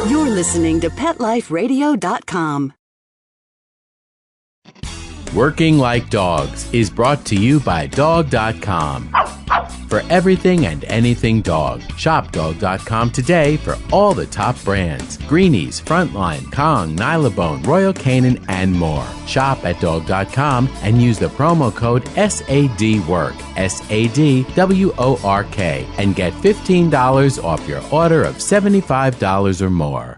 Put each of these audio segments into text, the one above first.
You're listening to PetLifeRadio.com. Working Like Dogs is brought to you by Dog.com. For everything and anything dog, shop Dog.com today for all the top brands. Greenies, Frontline, Kong, Nylabone, Royal Canin, and more. Shop at Dog.com and use the promo code SADWORK, SADWORK, and get $15 off your order of $75 or more.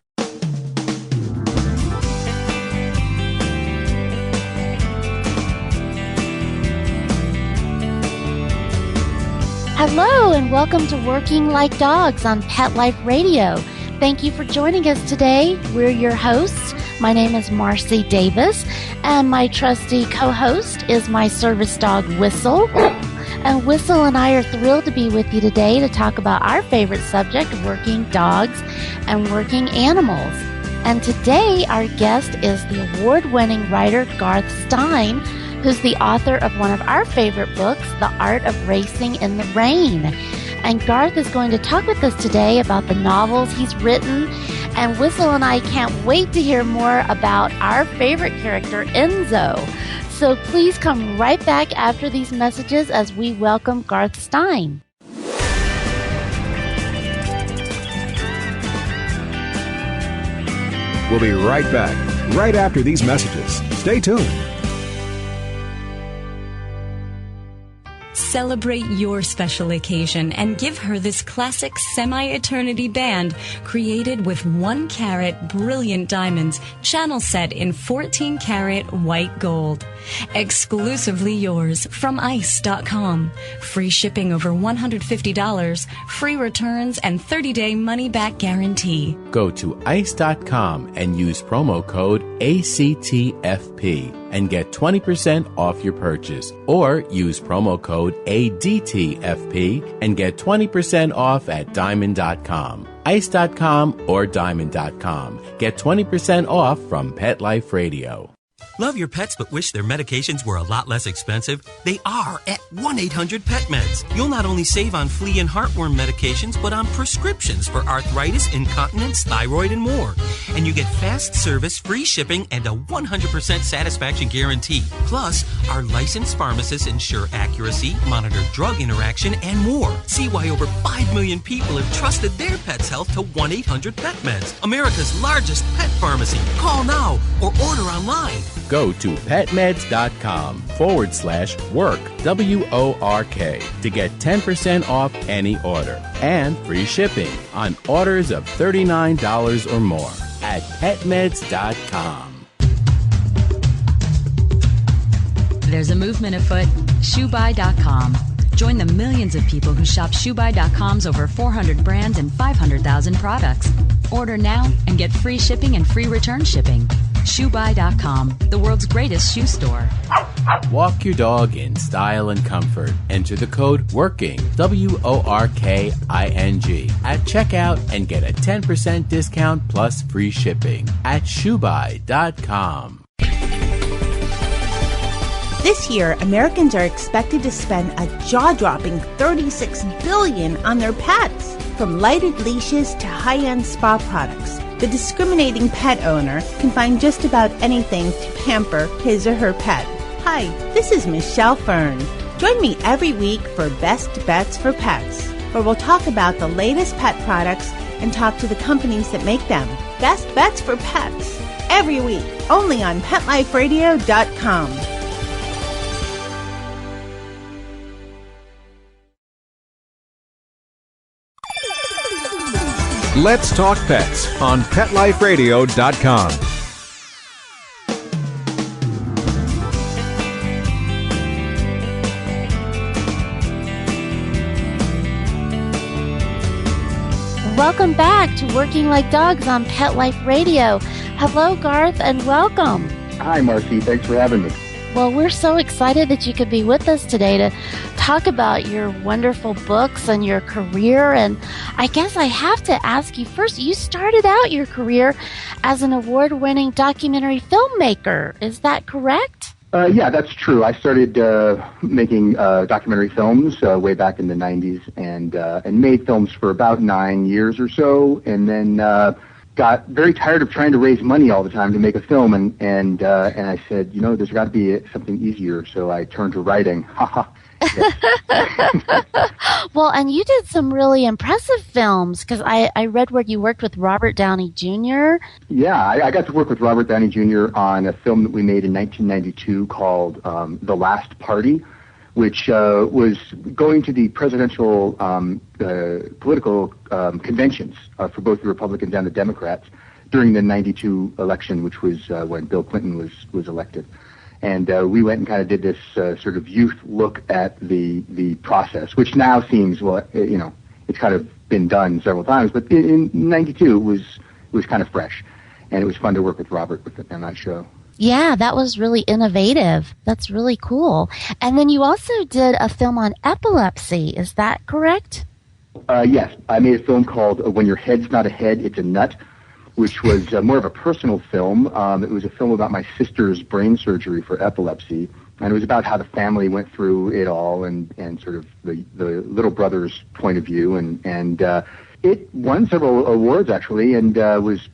Hello and welcome to Working Like Dogs on Pet Life Radio. Thank you for joining us today. We're your hosts. My name is Marcie Davis, and my trusty co-host is my service dog, Whistle. And Whistle and I are thrilled to be with you today to talk about our favorite subject, working dogs and working animals. And today our guest is the award-winning writer, Garth Stein, who's the author of one of our favorite books, The Art of Racing in the Rain. And Garth is going to talk with us today about the novels he's written. And Whistle and I can't wait to hear more about our favorite character, Enzo. So please come right back after these messages as we welcome Garth Stein. We'll be right back, right after these messages. Stay tuned. Celebrate your special occasion and give her this classic semi-eternity band created with 1-carat brilliant diamonds, channel set in 14-carat white gold. Exclusively yours from ice.com. Free shipping over $150, free returns, and 30-day money-back guarantee. Go to ice.com and use promo code ACTFP and get 20% off your purchase, or use promo code ADTFP and get 20% off at diamond.com. Ice.com or diamond.com. Get 20% off from Pet Life Radio. Love your pets but wish their medications were a lot less expensive? They are at 1-800-PET-MEDS. You'll not only save on flea and heartworm medications, but on prescriptions for arthritis, incontinence, thyroid, and more. And you get fast service, free shipping, and a 100% satisfaction guarantee. Plus, our licensed pharmacists ensure accuracy, monitor drug interaction, and more. See why over 5 million people have trusted their pet's health to 1-800-PET-MEDS, America's largest pet pharmacy. Call now or order online. Go to petmeds.com/work, WORK, to get 10% off any order and free shipping on orders of $39 or more at petmeds.com. There's a movement afoot, ShoeBuy.com. Join the millions of people who shop ShoeBuy.com's over 400 brands and 500,000 products. Order now and get free shipping and free return shipping. ShoeBuy.com, the world's greatest shoe store. Walk your dog in style and comfort. Enter the code WORKING, WORKING, at checkout and get a 10% discount plus free shipping at ShoeBuy.com. This year, Americans are expected to spend a jaw-dropping $36 billion on their pets. From lighted leashes to high-end spa products, the discriminating pet owner can find just about anything to pamper his or her pet. Hi, this is Michelle Fern. Join me every week for Best Bets for Pets, where we'll talk about the latest pet products and talk to the companies that make them. Best Bets for Pets, every week, only on PetLifeRadio.com. Let's Talk Pets on PetLifeRadio.com. Welcome back to Working Like Dogs on Pet Life Radio. Hello, Garth, and welcome. Hi, Marcie. Thanks for having me. Well, we're so excited that you could be with us today to talk about your wonderful books and your career. And I guess I have to ask you first, you started out your career as an award-winning documentary filmmaker. Is that correct? Yeah, that's true. I started making documentary films way back in the 90s and made films for about 9 years or so. And then got very tired of trying to raise money all the time to make a film, and I said, there's got to be something easier. So I turned to writing. Well, and you did some really impressive films, because I read where you worked with Robert Downey Jr. Yeah, I got to work with Robert Downey Jr. on a film that we made in 1992 called The Last Party, which was going to the presidential political conventions for both the Republicans and the Democrats during the 92 election, which was when Bill Clinton was elected. And we went and kind of did this sort of youth look at the process, which now seems, it's kind of been done several times, but in 92 it was kind of fresh, and it was fun to work with Robert on that show. Yeah, that was really innovative. That's really cool. And then you also did a film on epilepsy. Is that correct? Yes. I made a film called When Your Head's Not a Head, It's a Nut, which was more of a personal film. It was a film about my sister's brain surgery for epilepsy, and it was about how the family went through it all and sort of the little brother's point of view. And it won several awards, actually, and was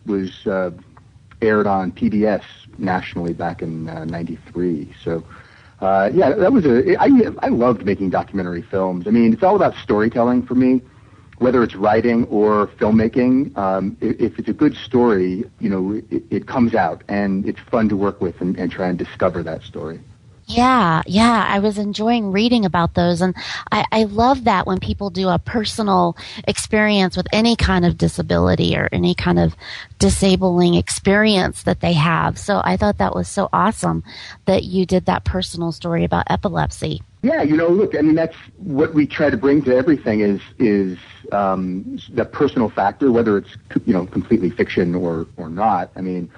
aired on PBS nationally back in 93. So, that was I loved making documentary films. I mean, it's all about storytelling for me, whether it's writing or filmmaking. If it's a good story, it comes out, and it's fun to work with and try and discover that story. Yeah, I was enjoying reading about those, and I love that when people do a personal experience with any kind of disability or any kind of disabling experience that they have. So I thought that was so awesome that you did that personal story about epilepsy. Yeah, look, I mean, that's what we try to bring to everything is the personal factor, whether it's, completely fiction or not. I mean,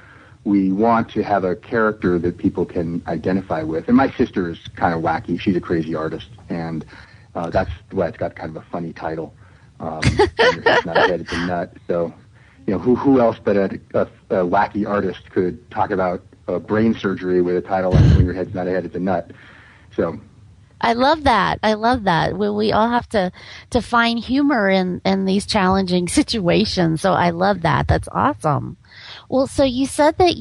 we want to have a character that people can identify with. And my sister is kind of wacky. She's a crazy artist, and that's why it's got kind of a funny title. It's not a head, it's a nut. So, who else but a wacky artist could talk about brain surgery with a title like When Your Head's Not a Head, It's a Nut. So I love that. We all have to find humor in these challenging situations. So I love that. That's awesome. Well, so you said that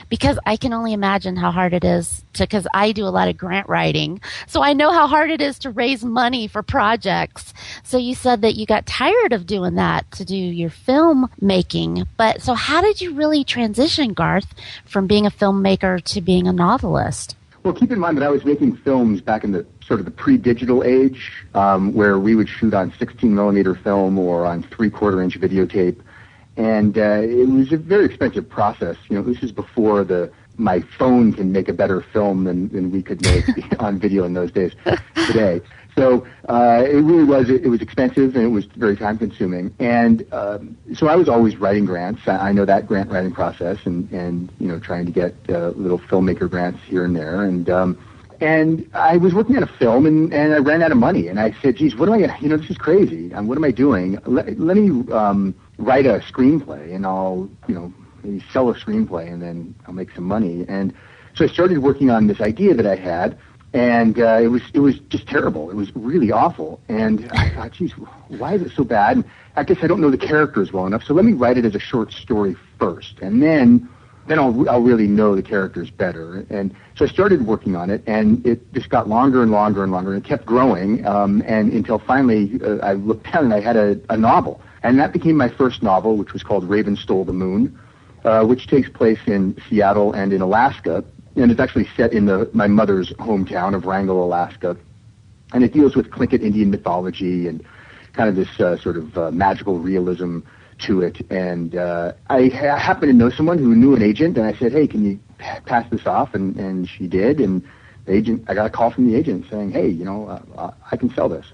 because I can only imagine how hard it is because I do a lot of grant writing. So I know how hard it is to raise money for projects. So you said that you got tired of doing that to do your film making. But so how did you really transition, Garth, from being a filmmaker to being a novelist? Well, keep in mind that I was making films back in the sort of the pre-digital age, where we would shoot on 16mm film or on 3/4-inch videotape. And it was a very expensive process. This is before my phone can make a better film than we could make on video in those days today. So it really was. It was expensive, and it was very time-consuming. And so I was always writing grants. I know that grant writing process, and trying to get little filmmaker grants here and there. And I was working on a film, and I ran out of money. And I said, "Geez, what am I gonna? This is crazy. What am I doing? Let me write a screenplay, and I'll maybe sell a screenplay, and then I'll make some money." And so I started working on this idea that I had. And it was just terrible. It was really awful. And I thought, geez, why is it so bad? And I guess I don't know the characters well enough. So let me write it as a short story first, and then I'll really know the characters better. And so I started working on it, and it just got longer and longer and longer, and it kept growing. And until finally, I looked down and I had a novel, and that became my first novel, which was called Raven Stole the Moon, which takes place in Seattle and in Alaska. And it's actually set in my mother's hometown of Wrangell, Alaska. And it deals with Tlingit Indian mythology and kind of this sort of magical realism to it. And I happened to know someone who knew an agent, and I said, "Hey, can you pass this off?" And she did. And the agent, I got a call from the agent saying, "Hey, I can sell this."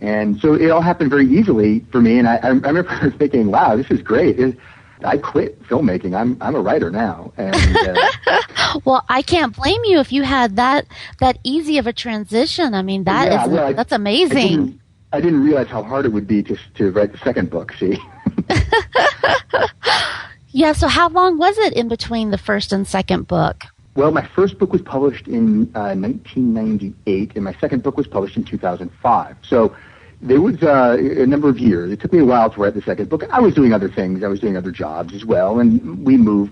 And so it all happened very easily for me. And I remember thinking, "Wow, this is great." I quit filmmaking. I'm a writer now. And well, I can't blame you if you had that easy of a transition. I mean, that's amazing. I didn't realize how hard it would be to write the second book. See. Yeah. So how long was it in between the first and second book? Well, my first book was published in 1998, and my second book was published in 2005. So, there was a number of years. It took me a while to write the second book. I was doing other things. I was doing other jobs as well. And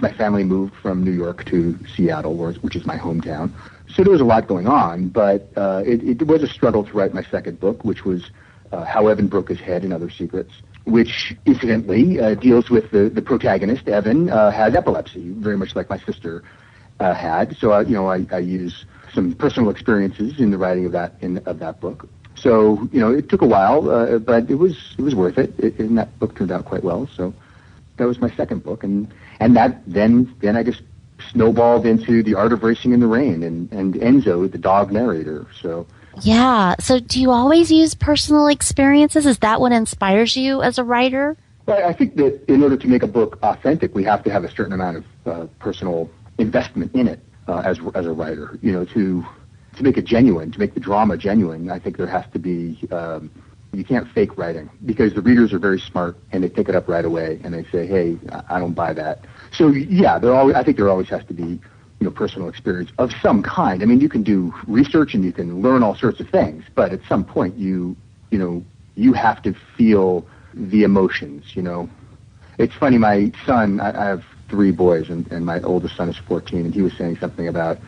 my family moved from New York to Seattle, which is my hometown. So there was a lot going on, but it was a struggle to write my second book, which was How Evan Broke His Head and Other Secrets, which incidentally deals with the protagonist. Evan has epilepsy, very much like my sister had. So I use some personal experiences in the writing of that book. So it took a while, but it was worth it. And that book turned out quite well. So that was my second book, and that then I just snowballed into The Art of Racing in the Rain and Enzo, the dog narrator. So. Yeah. So do you always use personal experiences? Is that what inspires you as a writer? Well, I think that in order to make a book authentic, we have to have a certain amount of personal investment in it as a writer. To make it genuine, to make the drama genuine, I think there has to be. You can't fake writing because the readers are very smart and they pick it up right away and they say, "Hey, I don't buy that." So yeah, I think there always has to be personal experience of some kind. I mean, you can do research and you can learn all sorts of things, but at some point you have to feel the emotions. It's funny. My son, I have 3 boys, and my oldest son is 14, and he was saying something about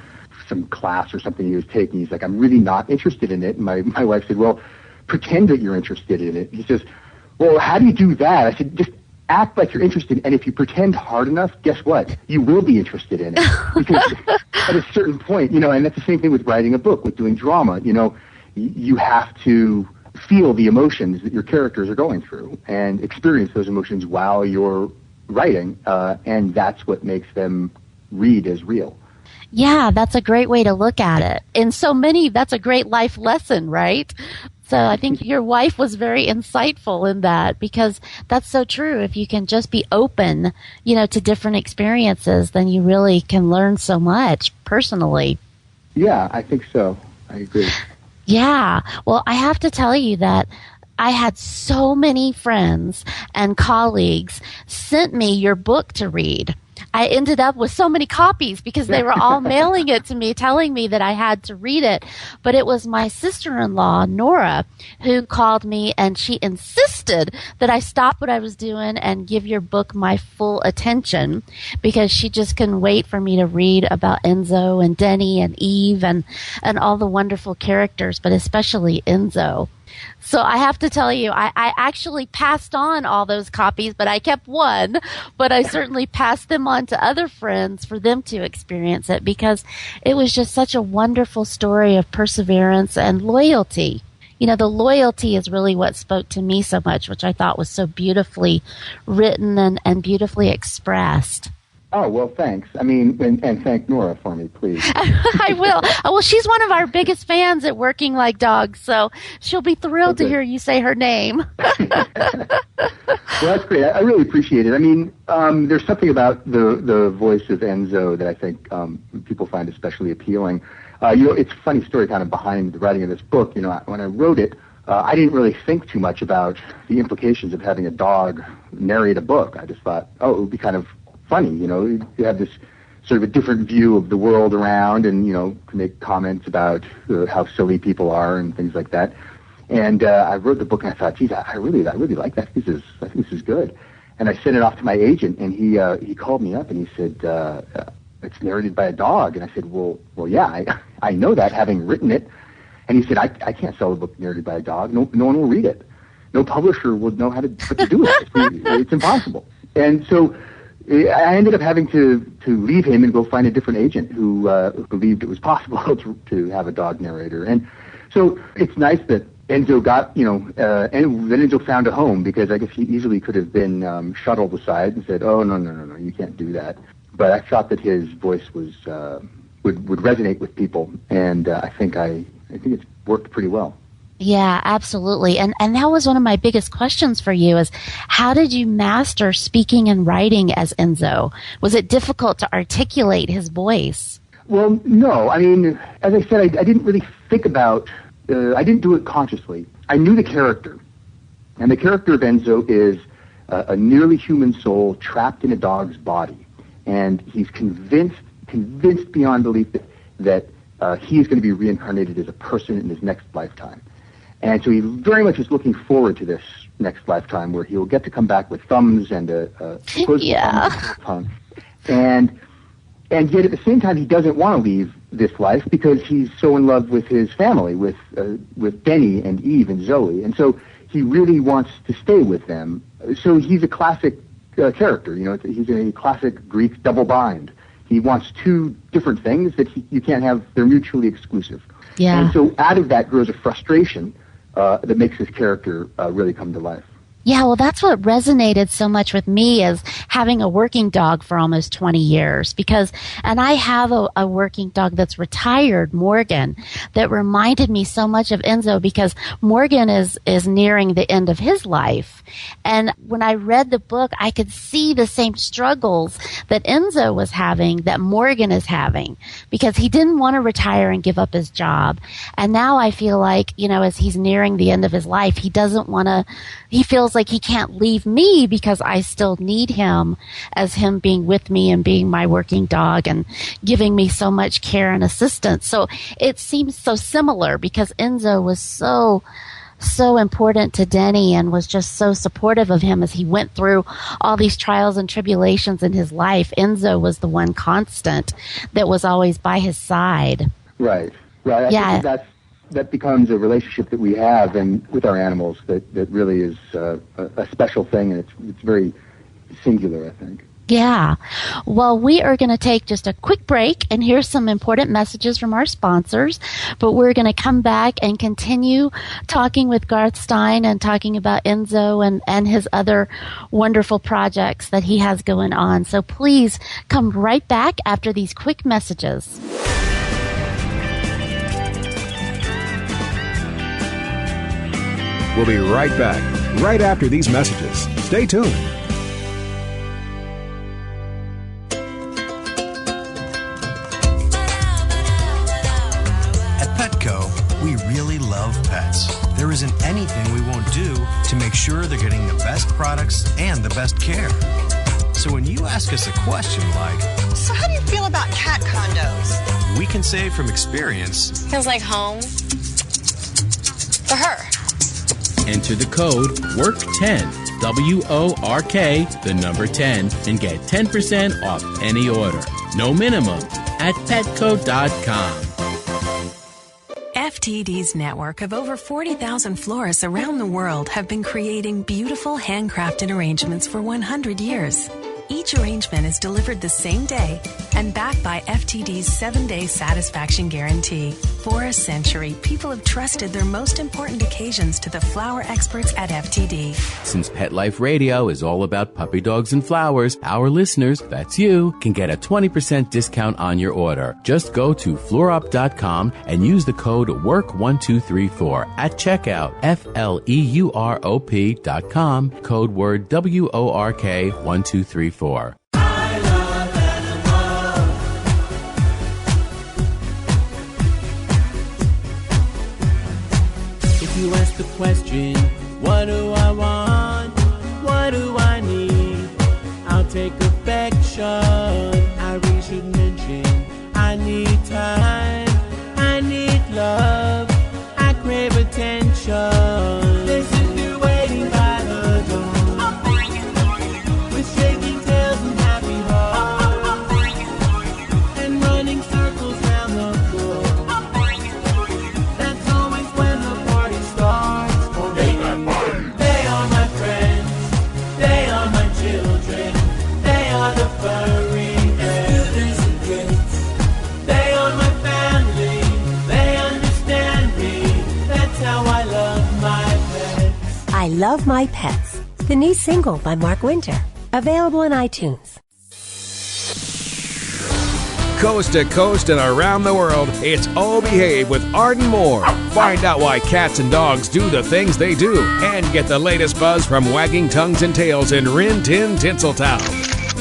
some class or something he was taking. He's like, "I'm really not interested in it." And my wife said, "Well, pretend that you're interested in it." He says, "Well, how do you do that?" I said, "Just act like you're interested, and if you pretend hard enough, guess what? You will be interested in it." Because at a certain point, and that's the same thing with writing a book, with doing drama, you have to feel the emotions that your characters are going through and experience those emotions while you're writing, and that's what makes them read as real. Yeah, that's a great way to look at it. And that's a great life lesson, right? So I think your wife was very insightful in that, because that's so true. If you can just be open, to different experiences, then you really can learn so much personally. Yeah, I think so. I agree. Yeah. Well, I have to tell you that I had so many friends and colleagues sent me your book to read. I ended up with so many copies because they were all mailing it to me, telling me that I had to read it. But it was my sister-in-law, Nora, who called me, and she insisted that I stop what I was doing and give your book my full attention, because she just couldn't wait for me to read about Enzo and Denny and Eve and all the wonderful characters, but especially Enzo. So I have to tell you, I actually passed on all those copies, but I kept one. But I certainly passed them on to other friends for them to experience it, because it was just such a wonderful story of perseverance and loyalty. The loyalty is really what spoke to me so much, which I thought was so beautifully written and beautifully expressed. Oh, well, thanks. I mean, and thank Nora for me, please. I will. Well, she's one of our biggest fans at Working Like Dogs, so she'll be thrilled to hear you say her name. Well, that's great. I really appreciate it. I mean, there's something about the voice of Enzo that I think people find especially appealing. It's a funny story kind of behind the writing of this book. When I wrote it, I didn't really think too much about the implications of having a dog narrate a book. I just thought, it would be kind of funny, you have this sort of a different view of the world around, and to make comments about how silly people are and things like that. And I wrote the book, and I thought, geez, I really like that. I think this is good. And I sent it off to my agent, and he called me up and he said, it's narrated by a dog. And I said, well, yeah, I know that, having written it. And he said, I can't sell a book narrated by a dog. No one will read it. No publisher will know what to do with it. It's impossible. And so I ended up having to leave him and go find a different agent who believed it was possible to have a dog narrator. And so it's nice that Enzo got, and then Enzo found a home, because I guess he easily could have been shuttled aside and said, "Oh, no, you can't do that." But I thought that his voice was would resonate with people, and I think it's worked pretty well. Yeah, absolutely. And that was one of my biggest questions for you, is how did you master speaking and writing as Enzo? Was it difficult to articulate his voice? Well, no. I mean, as I said, I didn't really think about, I didn't do it consciously. I knew the character. And the character of Enzo is a nearly human soul trapped in a dog's body. And he's convinced beyond belief that he is going to be reincarnated as a person in his next lifetime. And so he very much is looking forward to this next lifetime where he'll get to come back with thumbs and a tongue. And yet at the same time, he doesn't want to leave this life because he's so in love with his family, with Benny and Eve and Zoe. And so he really wants to stay with them. So he's a classic character. He's a classic Greek double bind. He wants two different things that you can't have. They're mutually exclusive. Yeah. And so out of that grows a frustration that makes his character really come to life. Yeah, well, that's what resonated so much with me as having a working dog for almost 20 years and I have a working dog that's retired, Morgan, that reminded me so much of Enzo because Morgan is nearing the end of his life. And when I read the book, I could see the same struggles that Enzo was having, that Morgan is having, because he didn't want to retire and give up his job. And now I feel like, as he's nearing the end of his life, he feels like he can't leave me because I still need him, as him being with me and being my working dog and giving me so much care and assistance. So it seems so similar because Enzo was so important to Denny and was just so supportive of him as he went through all these trials and tribulations in his life. Enzo was the one constant that was always by his side. Right. I think that becomes a relationship that we have and with our animals that really is a special thing, and it's very singular, I think. Yeah. Well, we are going to take just a quick break and hear some important messages from our sponsors, but we're going to come back and continue talking with Garth Stein and talking about Enzo and his other wonderful projects that he has going on. So please come right back after these quick messages. We'll be right back, right after these messages. Stay tuned. At Petco, we really love pets. There isn't anything we won't do to make sure they're getting the best products and the best care. So when you ask us a question like, so how do you feel about cat condos? We can say from experience, feels like home for her. Enter the code WORK10, WORK, the number 10, and get 10% off any order. No minimum at petco.com. FTD's network of over 40,000 florists around the world have been creating beautiful handcrafted arrangements for 100 years. Each arrangement is delivered the same day and backed by FTD's 7-day satisfaction guarantee. For a century, people have trusted their most important occasions to the flower experts at FTD. Since Pet Life Radio is all about puppy dogs and flowers, our listeners, that's you, can get a 20% discount on your order. Just go to fluorop.com and use the code WORK1234 at checkout, FLEUROP.com, code word WORK1234. If you ask the question, what do I want? What do I need? I'll take affection. I really should mention I need time. I need love. I crave attention. Listen to waiting by the door. With shaking tails and happy hearts. And running circles round the floor. That's always when the party starts. They are my friends. They are my children. They are the furry scooters and drinks. They are my family. They understand me. That's how I love my pets. I Love My Pets, the new single by Mark Winter, available on iTunes. Coast to coast and around the world, it's Oh Behave with Arden Moore. Find out why cats and dogs do the things they do and get the latest buzz from wagging tongues and tails in Rin Tin Tinseltown.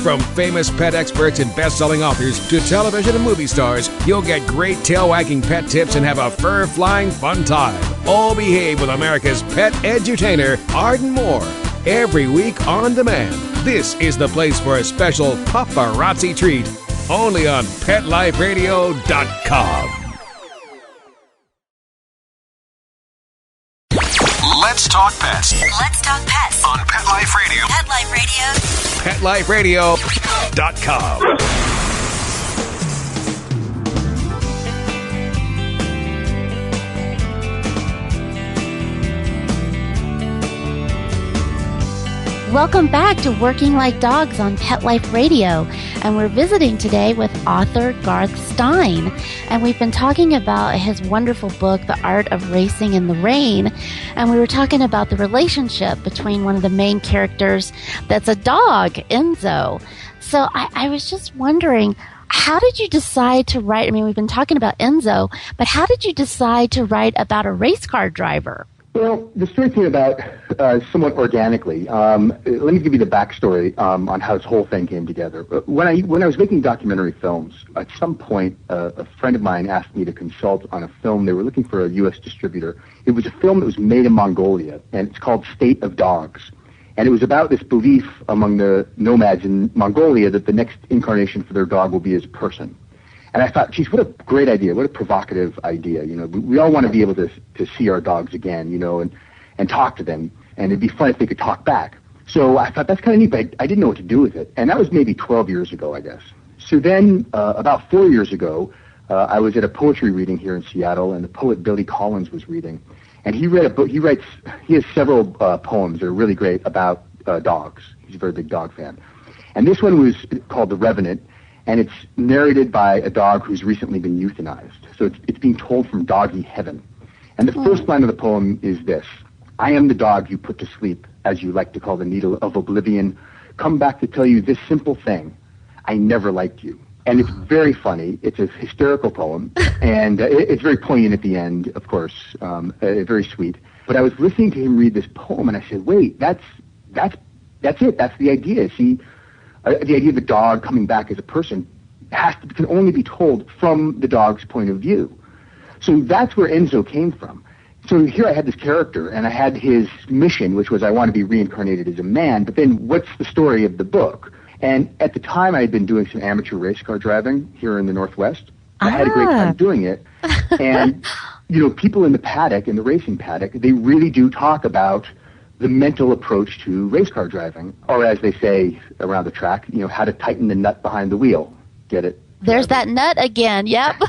From famous pet experts and best-selling authors to television and movie stars, you'll get great tail-wagging pet tips and have a fur-flying fun time. All Behave with America's pet edutainer, Arden Moore. Every week on demand. This is the place for a special paparazzi treat. Only on PetLifeRadio.com. talk pets. Let's talk pets On Pet Life Radio. Pet Life Radio. PetLifeRadio.com. Welcome back to Working Like Dogs on Pet Life Radio, and we're visiting today with author Garth Stein, and we've been talking about his wonderful book, The Art of Racing in the Rain, and we were talking about the relationship between one of the main characters that's a dog, Enzo. So I was just wondering, how did you decide to write, I mean, we've been talking about Enzo, but how did you decide to write about a race car driver? Well, the story came about somewhat organically. Let me give you the backstory on how this whole thing came together. When I was making documentary films, at some point, a friend of mine asked me to consult on a film. They were looking for a U.S. distributor. It was a film that was made in Mongolia, and it's called State of Dogs. And it was about this belief among the nomads in Mongolia that the next incarnation for their dog will be as a person. And I thought, geez, what a great idea, what a provocative idea. You know, we all want to be able to see our dogs again, you know, and talk to them. And it'd be fun if they could talk back. So I thought, that's kind of neat, but I didn't know what to do with it. And that was maybe 12 years ago, I guess. So then, about 4 years ago, I was at a poetry reading here in Seattle, and the poet Billy Collins was reading. And he read a book. He has several poems that are really great about dogs. He's a very big dog fan. And this one was called The Revenant. And it's narrated by a dog who's recently been euthanized. So it's being told from doggy heaven. And the first line of the poem is this: I am the dog you put to sleep, as you like to call the needle of oblivion. Come back to tell you this simple thing: I never liked you. And it's very funny. It's a hysterical poem. And it's very poignant at the end, of course. Very sweet. But I was listening to him read this poem, and I said, wait, that's it. That's the idea. See, the idea of the dog coming back as a person can only be told from the dog's point of view. So that's where Enzo came from. So here I had this character, and I had his mission, which was I want to be reincarnated as a man, but then what's the story of the book? And at the time I had been doing some amateur race car driving here in the Northwest. I had a great time doing it. And, you know, people in the paddock, in the racing paddock, they really do talk about the mental approach to race car driving, or as they say around the track, you know, how to tighten the nut behind the wheel. Get it? There's that nut again. Yep.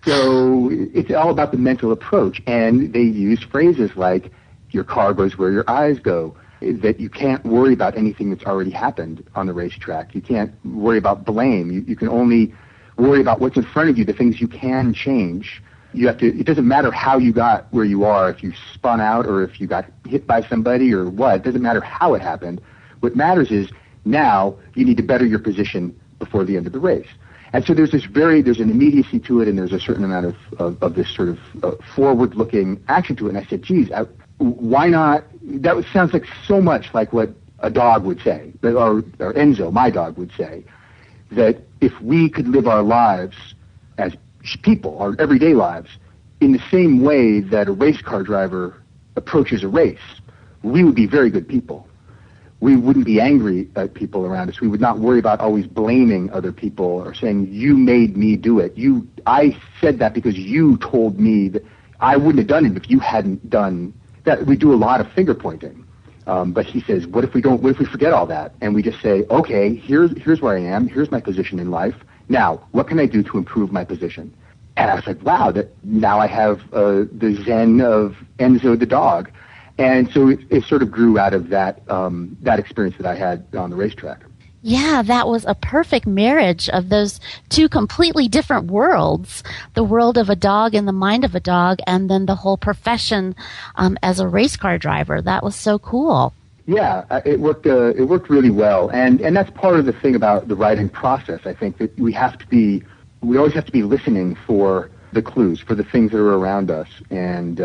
So it's all about the mental approach, and they use phrases like your car goes where your eyes go, that you can't worry about anything that's already happened on the racetrack. You can't worry about blame. You can only worry about what's in front of you, the things you can change. It doesn't matter how you got where you are, if you spun out or if you got hit by somebody or what. It doesn't matter how it happened. What matters is now you need to better your position before the end of the race. And so there's an immediacy to it, and there's a certain amount of this sort of forward-looking action to it. And I said, geez, why not? That sounds like so much like what a dog would say, or Enzo, my dog, would say, that if we could live our lives as people, our everyday lives, in the same way that a race car driver approaches a race, we would be very good people. We wouldn't be angry at people around us. We would not worry about always blaming other people or saying, you made me do it. I said that because you told me that I wouldn't have done it if you hadn't done that. We do a lot of finger pointing. But he says, what if we forget all that? And we just say, okay, here's where I am. Here's my position in life. Now, what can I do to improve my position? And I was like, wow, now I have the zen of Enzo the dog. And so it sort of grew out of that experience that I had on the racetrack. Yeah, that was a perfect marriage of those two completely different worlds, the world of a dog and the mind of a dog, and then the whole profession as a race car driver. That was so cool. Yeah, it worked really well. And that's part of the thing about the writing process. I think that we always have to be listening for the clues, for the things that are around us, and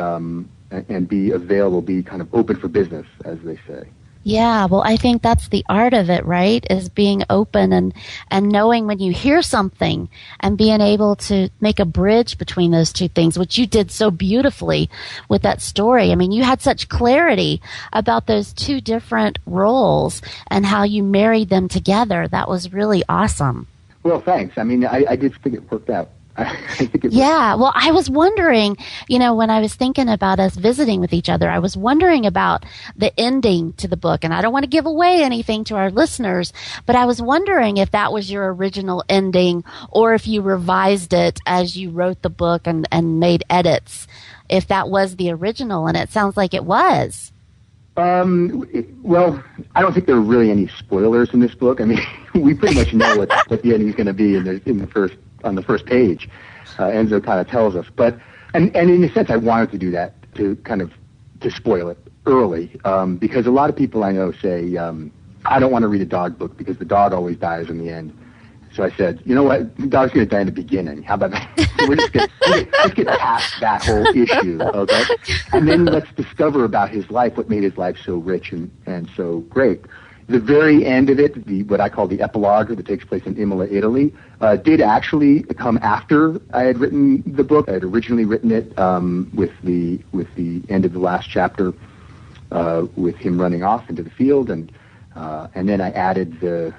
be available, be kind of open for business, as they say. Yeah, well, I think that's the art of it, right? Is being open and knowing when you hear something and being able to make a bridge between those two things, which you did so beautifully with that story. I mean, you had such clarity about those two different roles and how you married them together. That was really awesome. Well, thanks. I mean, I did think it worked out I think it Yeah, well, I was wondering, when I was thinking about us visiting with each other, I was wondering about the ending to the book. And I don't want to give away anything to our listeners, but I was wondering if that was your original ending or if you revised it as you wrote the book and made edits, if that was the original. And it sounds like it was. Well, I don't think there are really any spoilers in this book. I mean, we pretty much know what the ending is going to be on the first page. Enzo kind of tells us, but and in a sense, I wanted to do that to spoil it early, because a lot of people I know say I don't want to read a dog book because the dog always dies in the end. So I said, you know what, the dog's going to die in the beginning. How about that? Let's get past that whole issue, okay? And then let's discover about his life, what made his life so rich and so great. The very end of it, what I call the epilogue that takes place in Imola, Italy, did actually come after I had written the book. I had originally written it with the end of the last chapter, with him running off into the field, and then I added the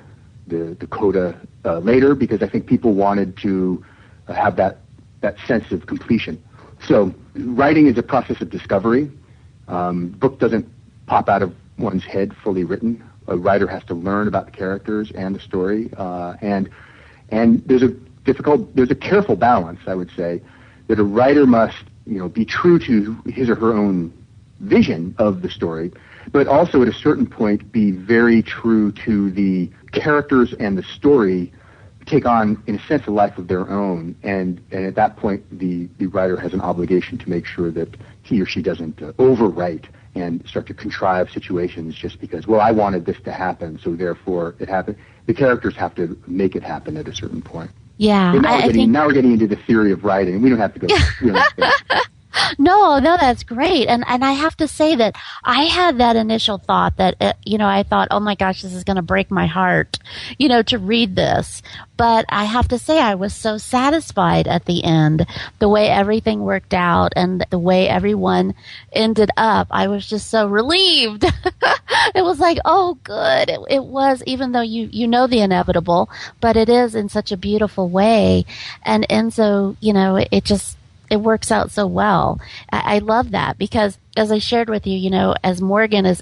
coda later because I think people wanted to have that sense of completion. So writing is a process of discovery. Book doesn't pop out of one's head fully written. A writer has to learn about the characters and the story, and there's a careful balance, I would say, that a writer must be true to his or her own vision of the story, but also at a certain point be very true to the characters and the story take on, in a sense, a life of their own, and at that point the writer has an obligation to make sure that he or she doesn't overwrite and start to contrive situations just because, well, I wanted this to happen, so therefore it happened. The characters have to make it happen at a certain point. Yeah, now we're getting into the theory of writing. We don't have to go. No, that's great. And I have to say that I had that initial thought that, I thought, oh my gosh, this is going to break my heart, to read this. But I have to say I was so satisfied at the end, the way everything worked out and the way everyone ended up. I was just so relieved. It was like, oh, good. It was, even though you know the inevitable, but it is in such a beautiful way. And Enzo, it works out so well. I love that because, as I shared with you, as Morgan is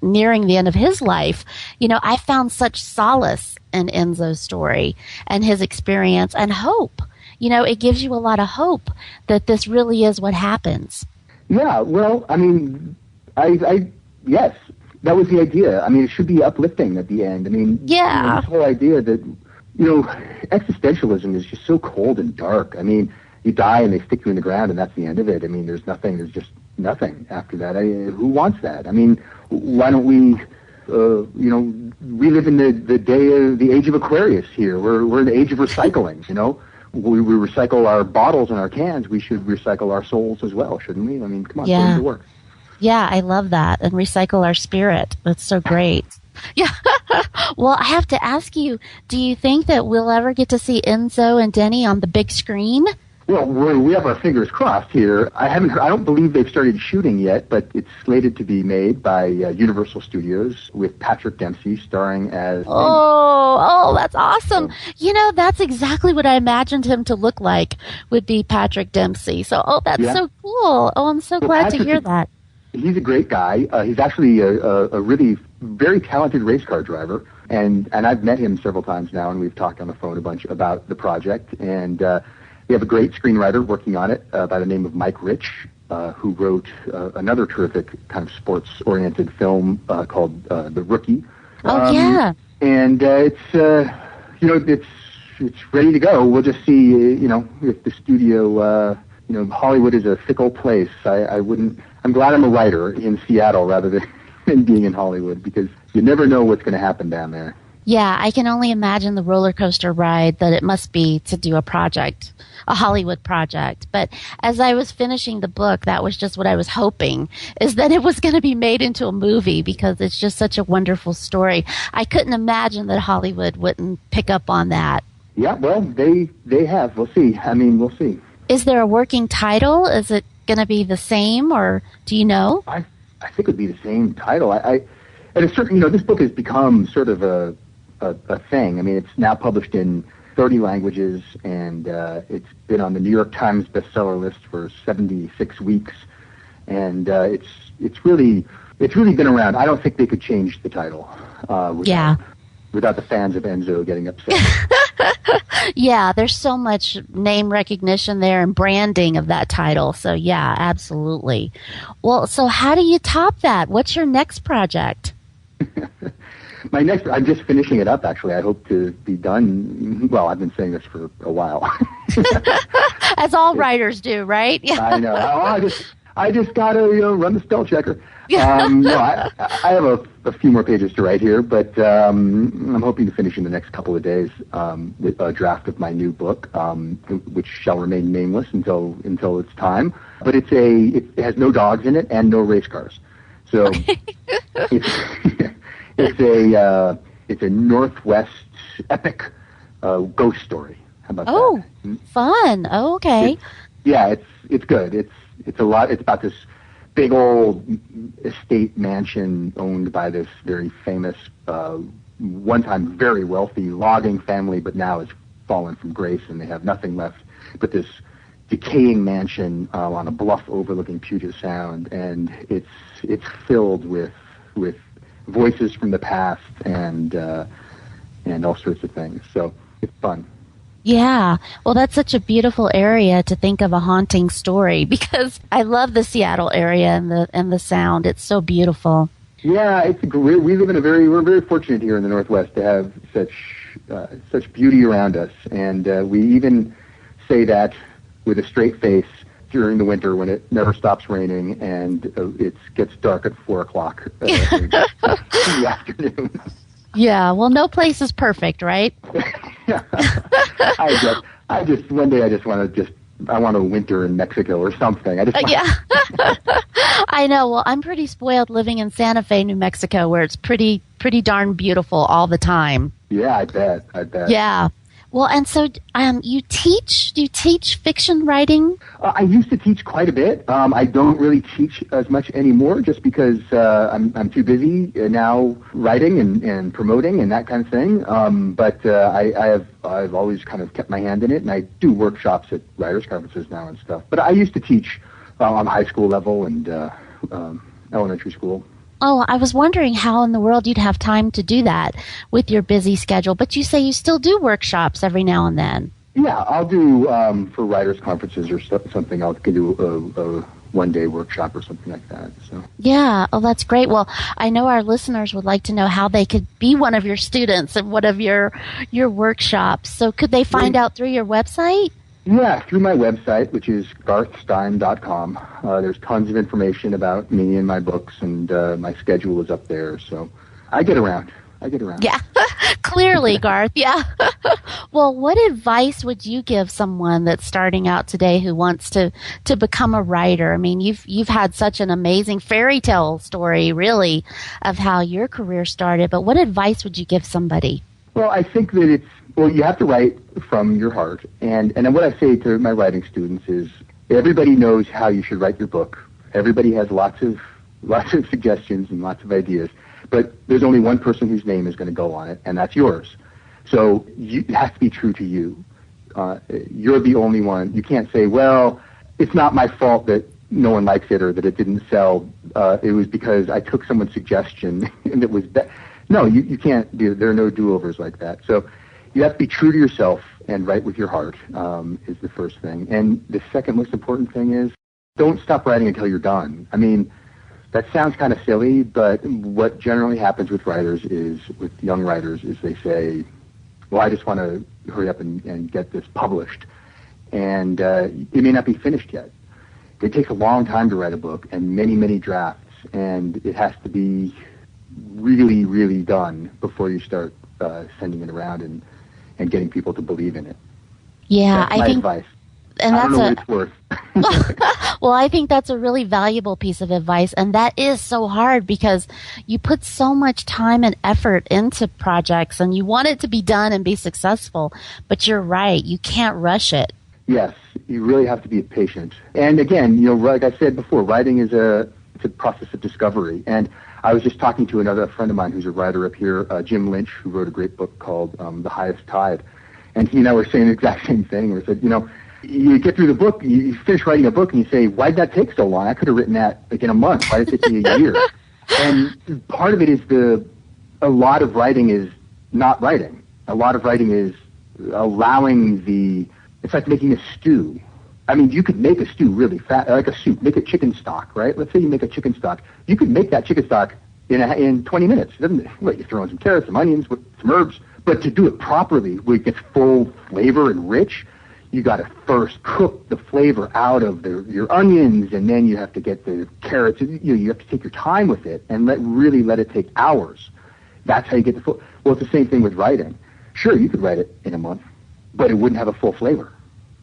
nearing the end of his life, I found such solace in Enzo's story and his experience and hope. It gives you a lot of hope that this really is what happens. Yeah, well, I mean, yes, that was the idea. I mean, it should be uplifting at the end. I mean, this whole idea that, existentialism is just so cold and dark. I mean, you die and they stick you in the ground and that's the end of it. I mean, there's just nothing after that. Who wants that? I mean, why don't we, we live in the age of Aquarius here. We're in the age of recycling, We recycle our bottles and our cans. We should recycle our souls as well, shouldn't we? I mean, come on, put it into work. Yeah, I love that. And recycle our spirit. That's so great. Yeah. Well, I have to ask you, do you think that we'll ever get to see Enzo and Denny on the big screen? Well, we have our fingers crossed here. I don't believe they've started shooting yet, but it's slated to be made by Universal Studios with Patrick Dempsey starring as... Oh, that's awesome. So, that's exactly what I imagined him to look like, would be Patrick Dempsey. So, that's so cool. Oh, I'm so glad to hear that. He's a great guy. He's actually a really very talented race car driver, and I've met him several times now, and we've talked on the phone a bunch about the project, and... we have a great screenwriter working on it by the name of Mike Rich, who wrote another terrific kind of sports-oriented film called The Rookie. And it's ready to go. We'll just see, if the studio, Hollywood is a fickle place. I'm glad I'm a writer in Seattle rather than being in Hollywood because you never know what's going to happen down there. Yeah, I can only imagine the roller coaster ride that it must be to do a project, a Hollywood project. But as I was finishing the book, that was just what I was hoping, is that it was going to be made into a movie because it's just such a wonderful story. I couldn't imagine that Hollywood wouldn't pick up on that. Yeah, well, they have. We'll see. I mean, we'll see. Is there a working title? Is it going to be the same, or do you know? I think it would be the same title. And it's certain, this book has become sort of a thing. I mean, it's now published in 30 languages, and it's been on the New York Times bestseller list for 76 weeks, and it's really been around. I don't think they could change the title without the fans of Enzo getting upset. Yeah, there's so much name recognition there and branding of that title. So, yeah, absolutely. Well, so how do you top that? What's your next project? I'm just finishing it up, actually. I hope to be done. Well, I've been saying this for a while. As all writers do, right? Yeah. I know. I just got to run the spell checker. I have a few more pages to write here, but I'm hoping to finish in the next couple of days with a draft of my new book, which shall remain nameless until its time. But it has no dogs in it and no race cars. So it's a Northwest epic ghost story. How about that? Oh, fun. Oh, okay. It's good. It's a lot. It's about this big old estate mansion owned by this very famous, one time very wealthy logging family, but now has fallen from grace and they have nothing left but this decaying mansion on a bluff overlooking Puget Sound, and it's filled with voices from the past and all sorts of things. So it's fun. Yeah. Well, that's such a beautiful area to think of a haunting story, because I love the Seattle area and the sound. It's so beautiful. Yeah, we live in we're very fortunate here in the Northwest to have such beauty around us, and we even say that with a straight face during the winter when it never stops raining and it gets dark at 4:00 in the afternoon. Yeah, well, no place is perfect, right? I just one day I want to winter in Mexico or something. Yeah. I know. Well, I'm pretty spoiled living in Santa Fe, New Mexico, where it's pretty darn beautiful all the time. Yeah, I bet. Yeah. Well, and so do you teach fiction writing? I used to teach quite a bit. I don't really teach as much anymore just because I'm too busy now writing and promoting and that kind of thing. But I've always kind of kept my hand in it, and I do workshops at writers' conferences now and stuff. But I used to teach on high school level and elementary school. Oh, I was wondering how in the world you'd have time to do that with your busy schedule. But you say you still do workshops every now and then. Yeah, I'll do for writers' conferences or something. I can do a one-day workshop or something like that. So. Yeah, oh, that's great. Well, I know our listeners would like to know how they could be one of your students in one of your workshops. So could they find out through your website? Yeah, through my website, which is garthstein.com. There's tons of information about me and my books, and my schedule is up there. So I get around. Yeah, clearly, Garth. Yeah. Well, what advice would you give someone that's starting out today who wants to become a writer? I mean, you've had such an amazing fairy tale story, really, of how your career started. But what advice would you give somebody? Well, I think that you have to write from your heart. And what I say to my writing students is everybody knows how you should write your book. Everybody has lots of suggestions and lots of ideas. But there's only one person whose name is going to go on it, and that's yours. So it has to be true to you. You're the only one. You can't say, well, it's not my fault that no one likes it or that it didn't sell. It was because I took someone's suggestion and it was bad. No, you can't do. There are no do-overs like that. So you have to be true to yourself and write with your heart is the first thing. And the second most important thing is don't stop writing until you're done. I mean, that sounds kind of silly, but what generally happens with young writers is they say, well, I just want to hurry up and get this published. And it may not be finished yet. It takes a long time to write a book and many, many drafts, and it has to be really, really done before you start sending it around and getting people to believe in it. Yeah, that's my advice. And I don't know what it's worth. Well, I think that's a really valuable piece of advice, and that is so hard because you put so much time and effort into projects, and you want it to be done and be successful, but you're right, you can't rush it. Yes, you really have to be patient. And again, like I said before, writing is it's a process of discovery. And I was just talking to another friend of mine who's a writer up here, Jim Lynch, who wrote a great book called The Highest Tide. And he and I were saying the exact same thing. We said, you get through the book, you finish writing a book, and you say, why did that take so long? I could have written that like in a month. Why did it take me a year? And part of it is a lot of writing is not writing. A lot of writing is allowing it's like making a stew. I mean, you could make a stew really fast, like a soup. Make a chicken stock, right? Let's say you make a chicken stock. You could make that chicken stock in 20 minutes. You throw in some carrots, some onions, some herbs. But to do it properly, where it gets full flavor and rich, you got to first cook the flavor out of your onions, and then you have to get the carrots. You have to take your time with it and really let it take hours. That's how you get the full. Well, it's the same thing with writing. Sure, you could write it in a month, but it wouldn't have a full flavor.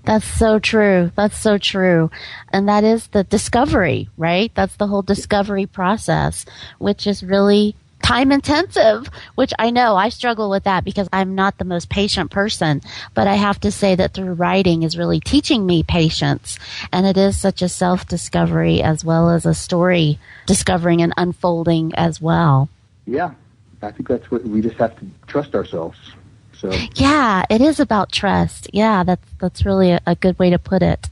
That's so true. That's so true. And that is the discovery, right? That's the whole discovery process, which is really time intensive, which I know I struggle with that because I'm not the most patient person. But I have to say that through writing is really teaching me patience. And it is such a self-discovery as well as a story discovering and unfolding as well. Yeah, I think that's what we just have to trust ourselves. So. Yeah, it is about trust. Yeah, that's really a good way to put it.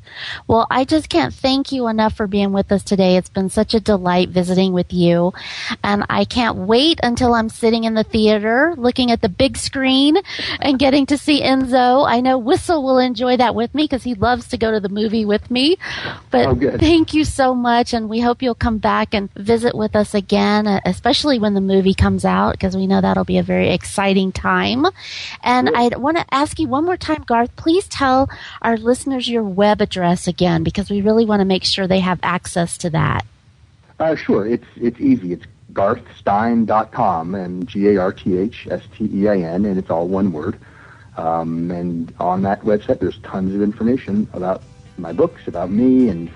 Well, I just can't thank you enough for being with us today. It's been such a delight visiting with you. And I can't wait until I'm sitting in the theater looking at the big screen and getting to see Enzo. I know Whistle will enjoy that with me because he loves to go to the movie with me. But thank you so much. And we hope you'll come back and visit with us again, especially when the movie comes out, because we know that'll be a very exciting time. And I want to ask you one more time, Garth, please tell our listeners your web address again, because we really want to make sure they have access to that. Sure. It's easy. It's garthstein.com, and GarthStein, and it's all one word. And on that website, there's tons of information about my books, about me, and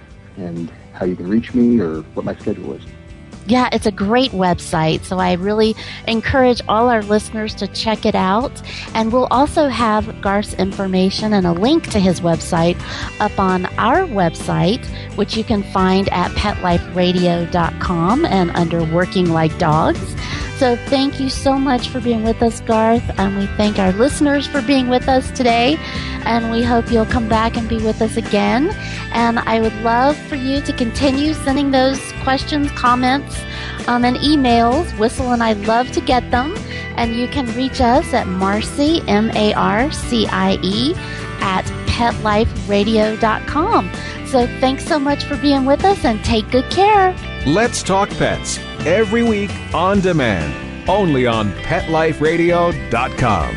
how you can reach me or what my schedule is. Yeah, it's a great website, so I really encourage all our listeners to check it out. And we'll also have Garth's information and a link to his website up on our website, which you can find at petliferadio.com and under Working Like Dogs. So thank you so much for being with us, Garth, and we thank our listeners for being with us today, and we hope you'll come back and be with us again. And I would love for you to continue sending those questions, comments, and emails. Whistle and I love to get them, and you can reach us at Marcie, MARCIE, at petliferadio.com. So thanks so much for being with us, and take good care. Let's Talk Pets, every week on demand, only on PetLifeRadio.com.